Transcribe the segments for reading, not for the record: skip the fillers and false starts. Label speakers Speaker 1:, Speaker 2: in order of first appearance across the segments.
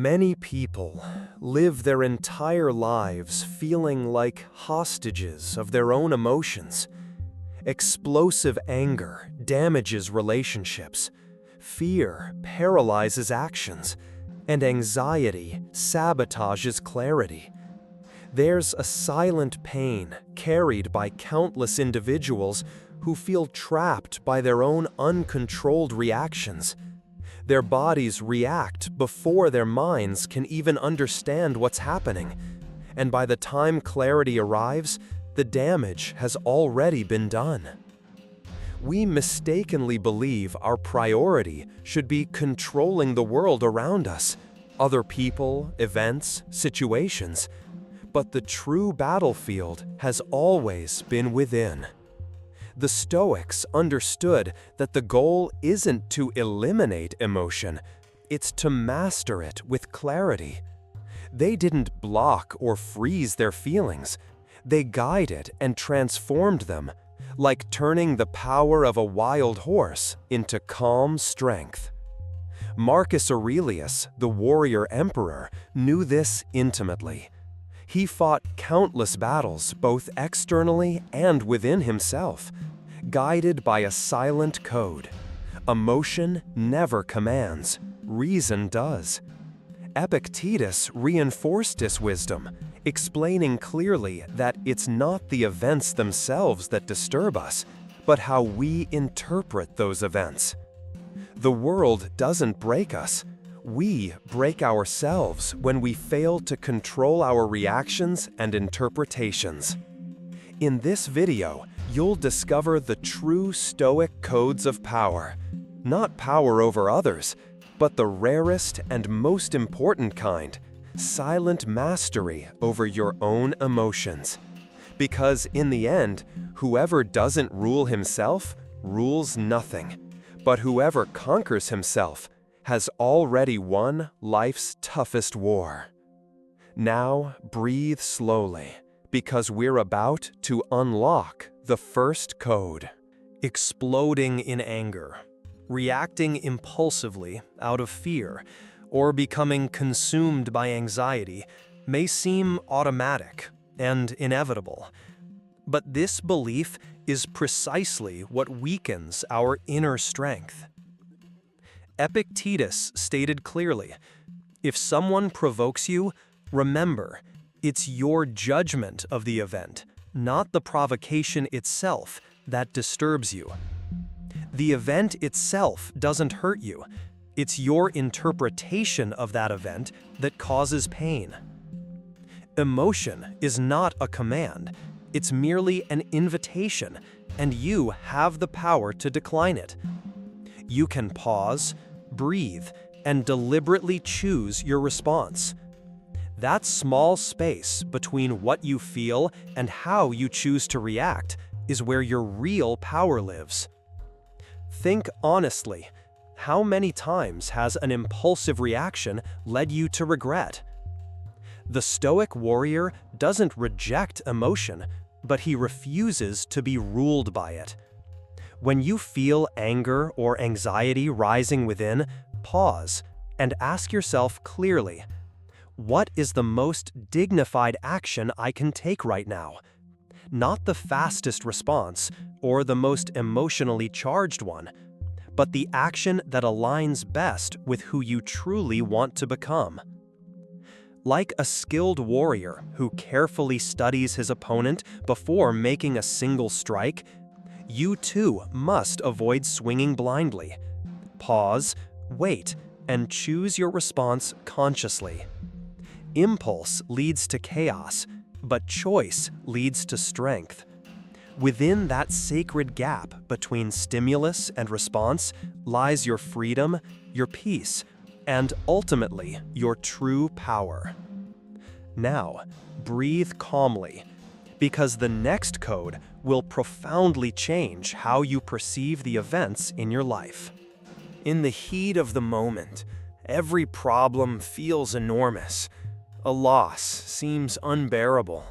Speaker 1: Many people live their entire lives feeling like hostages of their own emotions. Explosive anger damages relationships, fear paralyzes actions, and anxiety sabotages clarity. There's a silent pain carried by countless individuals who feel trapped by their own uncontrolled reactions. Their bodies react before their minds can even understand what's happening, and by the time clarity arrives, the damage has already been done. We mistakenly believe our priority should be controlling the world around us, other people, events, situations, but the true battlefield has always been within. The Stoics understood that the goal isn't to eliminate emotion, it's to master it with clarity. They didn't block or freeze their feelings, they guided and transformed them, like turning the power of a wild horse into calm strength. Marcus Aurelius, the warrior emperor, knew this intimately. He fought countless battles both externally and within himself, guided by a silent code. Emotion never commands, reason does. Epictetus reinforced this wisdom, explaining clearly that it's not the events themselves that disturb us, but how we interpret those events. The world doesn't break us. We break ourselves when we fail to control our reactions and interpretations. In this video, you'll discover the true Stoic codes of power. Not power over others, but the rarest and most important kind, silent mastery over your own emotions. Because in the end, whoever doesn't rule himself rules nothing, but whoever conquers himself has already won life's toughest war. Now breathe slowly, because we're about to unlock the first code. Exploding in anger, reacting impulsively out of fear, or becoming consumed by anxiety may seem automatic and inevitable. But this belief is precisely what weakens our inner strength. Epictetus stated clearly, if someone provokes you, remember, it's your judgment of the event, not the provocation itself, that disturbs you. The event itself doesn't hurt you. It's your interpretation of that event that causes pain. Emotion is not a command. It's merely an invitation, and you have the power to decline it. You can pause, breathe, and deliberately choose your response. That small space between what you feel and how you choose to react is where your real power lives. Think honestly, how many times has an impulsive reaction led you to regret? The Stoic warrior doesn't reject emotion, but he refuses to be ruled by it. When you feel anger or anxiety rising within, pause and ask yourself clearly, what is the most dignified action I can take right now? Not the fastest response or the most emotionally charged one, but the action that aligns best with who you truly want to become. Like a skilled warrior who carefully studies his opponent before making a single strike, you too must avoid swinging blindly. Pause, wait, and choose your response consciously. Impulse leads to chaos, but choice leads to strength. Within that sacred gap between stimulus and response lies your freedom, your peace, and ultimately your true power. Now, breathe calmly, because the next code will profoundly change how you perceive the events in your life. In the heat of the moment, every problem feels enormous. A loss seems unbearable.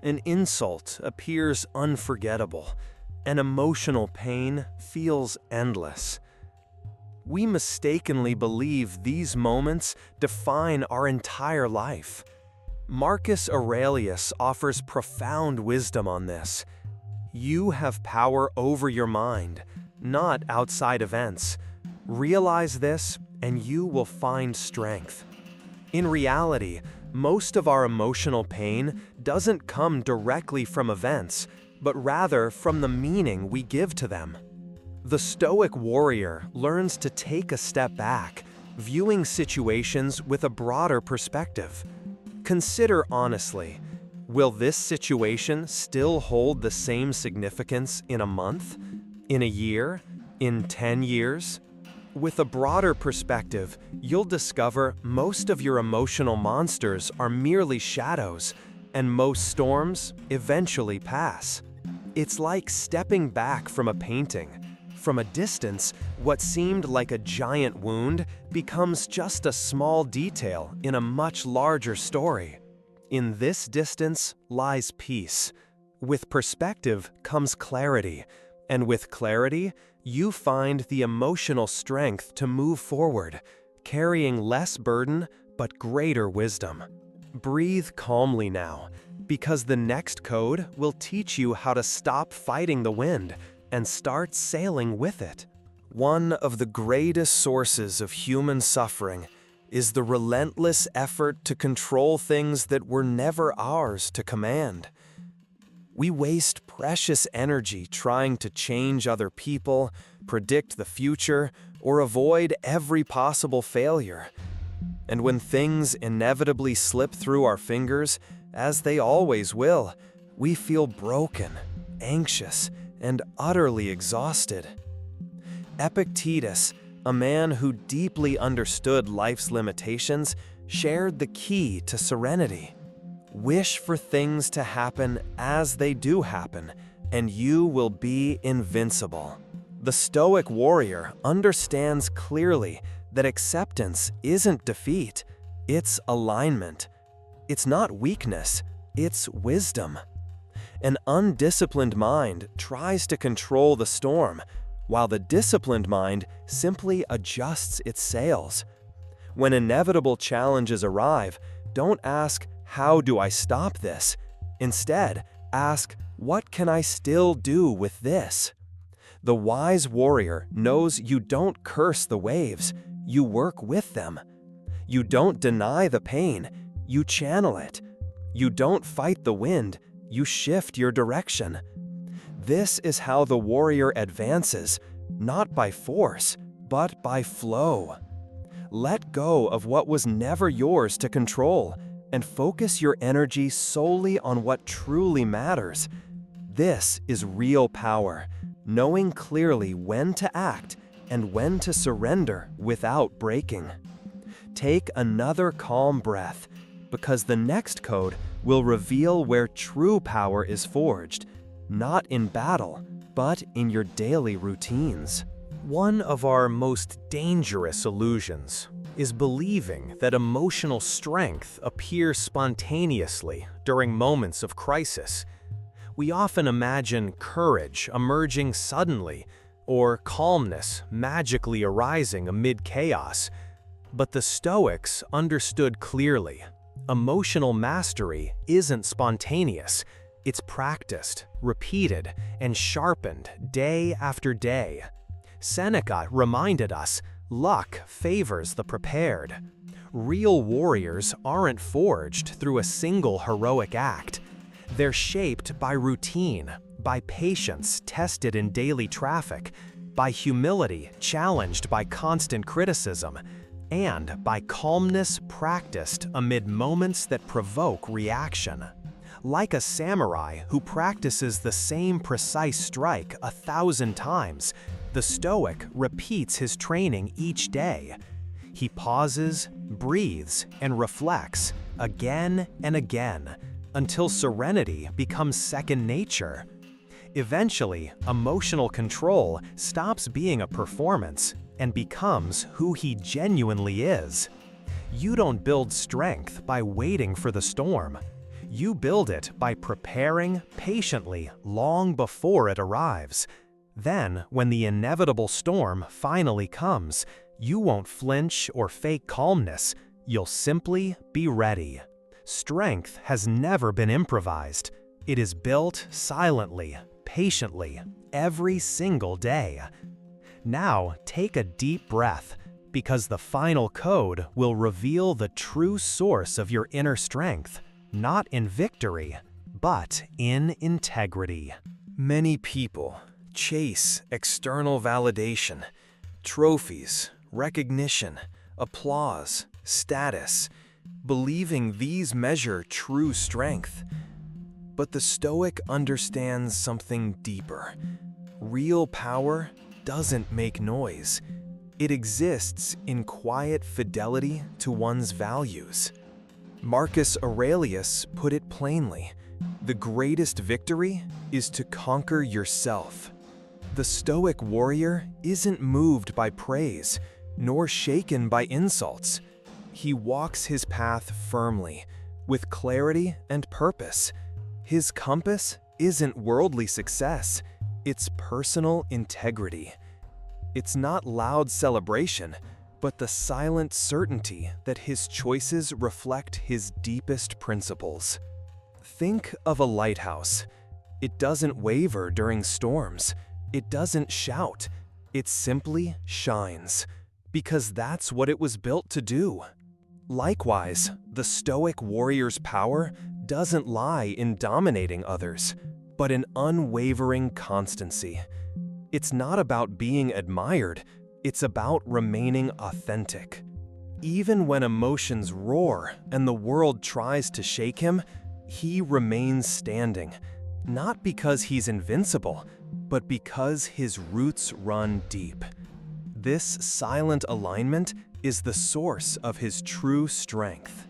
Speaker 1: An insult appears unforgettable. An emotional pain feels endless. We mistakenly believe these moments define our entire life. Marcus Aurelius offers profound wisdom on this. You have power over your mind, not outside events. Realize this, and you will find strength. In reality, most of our emotional pain doesn't come directly from events, but rather from the meaning we give to them. The Stoic warrior learns to take a step back, viewing situations with a broader perspective. Consider honestly, will this situation still hold the same significance in a month, in a year, in 10 years? With a broader perspective, you'll discover most of your emotional monsters are merely shadows, and most storms eventually pass. It's like stepping back from a painting. From a distance, what seemed like a giant wound becomes just a small detail in a much larger story. In this distance lies peace. With perspective comes clarity, and with clarity, you find the emotional strength to move forward, carrying less burden but greater wisdom. Breathe calmly now, because the next code will teach you how to stop fighting the wind and start sailing with it. One of the greatest sources of human suffering is the relentless effort to control things that were never ours to command. We waste precious energy trying to change other people, predict the future, or avoid every possible failure. And when things inevitably slip through our fingers, as they always will, we feel broken, anxious, and utterly exhausted. Epictetus, a man who deeply understood life's limitations, shared the key to serenity. Wish for things to happen as they do happen, and you will be invincible. The Stoic warrior understands clearly that acceptance isn't defeat, it's alignment. It's not weakness, it's wisdom. An undisciplined mind tries to control the storm, while the disciplined mind simply adjusts its sails. When inevitable challenges arrive, don't ask, "How do I stop this?" Instead, ask, "What can I still do with this?" The wise warrior knows you don't curse the waves, you work with them. You don't deny the pain, you channel it. You don't fight the wind, you shift your direction. This is how the warrior advances, not by force, but by flow. Let go of what was never yours to control, and focus your energy solely on what truly matters. This is real power, knowing clearly when to act and when to surrender without breaking. Take another calm breath, because the next code will reveal where true power is forged, not in battle, but in your daily routines. One of our most dangerous illusions is believing that emotional strength appears spontaneously during moments of crisis. We often imagine courage emerging suddenly, or calmness magically arising amid chaos. But the Stoics understood clearly, emotional mastery isn't spontaneous. It's practiced, repeated, and sharpened day after day. Seneca reminded us, luck favors the prepared. Real warriors aren't forged through a single heroic act. They're shaped by routine, by patience tested in daily traffic, by humility challenged by constant criticism, and by calmness practiced amid moments that provoke reaction. Like a samurai who practices the same precise strike 1,000 times, the Stoic repeats his training each day. He pauses, breathes, and reflects again and again until serenity becomes second nature. Eventually, emotional control stops being a performance and becomes who he genuinely is. You don't build strength by waiting for the storm. You build it by preparing patiently long before it arrives. Then, when the inevitable storm finally comes, you won't flinch or fake calmness, you'll simply be ready. Strength has never been improvised. It is built silently, patiently, every single day. Now, take a deep breath, because the final code will reveal the true source of your inner strength, not in victory, but in integrity. Many people chase external validation, trophies, recognition, applause, status, believing these measure true strength. But the Stoic understands something deeper. Real power doesn't make noise. It exists in quiet fidelity to one's values. Marcus Aurelius put it plainly: the greatest victory is to conquer yourself. The Stoic warrior isn't moved by praise, nor shaken by insults. He walks his path firmly, with clarity and purpose. His compass isn't worldly success, it's personal integrity. It's not loud celebration, but the silent certainty that his choices reflect his deepest principles. Think of a lighthouse. It doesn't waver during storms. It doesn't shout. It simply shines, because that's what it was built to do. Likewise, the Stoic warrior's power doesn't lie in dominating others, but in unwavering constancy. It's not about being admired, it's about remaining authentic. Even when emotions roar and the world tries to shake him, he remains standing, not because he's invincible, but because his roots run deep. This silent alignment is the source of his true strength.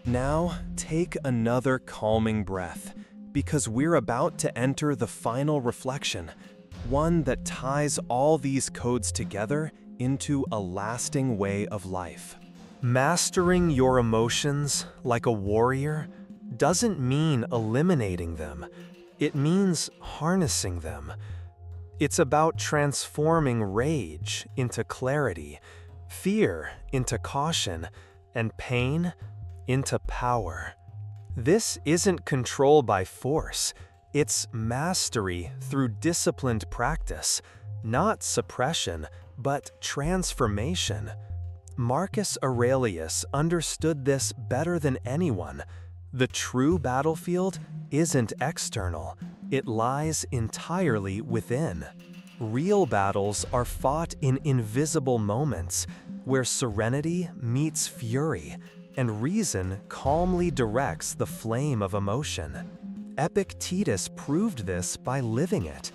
Speaker 1: Now, take another calming breath, because we're about to enter the final reflection, one that ties all these codes together into a lasting way of life. Mastering your emotions like a warrior doesn't mean eliminating them. It means harnessing them. It's about transforming rage into clarity, fear into caution, and pain into power. This isn't control by force. It's mastery through disciplined practice, not suppression, but transformation. Marcus Aurelius understood this better than anyone. The true battlefield isn't external, it lies entirely within. Real battles are fought in invisible moments, where serenity meets fury, and reason calmly directs the flame of emotion. Epictetus proved this by living it.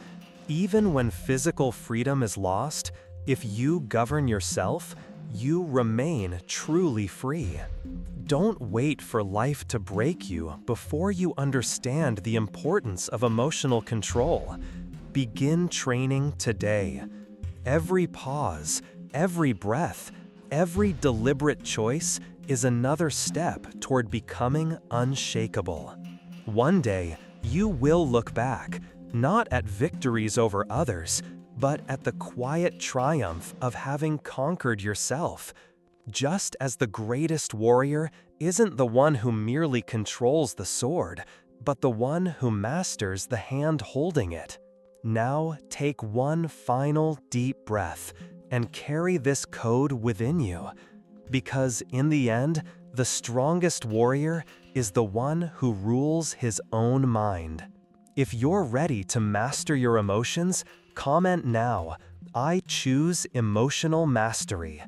Speaker 1: Even when physical freedom is lost, if you govern yourself, you remain truly free. Don't wait for life to break you before you understand the importance of emotional control. Begin training today. Every pause, every breath, every deliberate choice is another step toward becoming unshakable. One day, you will look back, not at victories over others, but at the quiet triumph of having conquered yourself. Just as the greatest warrior isn't the one who merely controls the sword, but the one who masters the hand holding it. Now take one final deep breath and carry this code within you, because in the end, the strongest warrior is the one who rules his own mind. If you're ready to master your emotions, comment now, "I choose emotional mastery."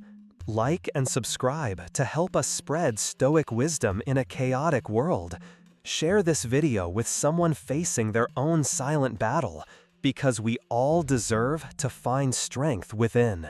Speaker 1: Like and subscribe to help us spread Stoic wisdom in a chaotic world. Share this video with someone facing their own silent battle, because we all deserve to find strength within.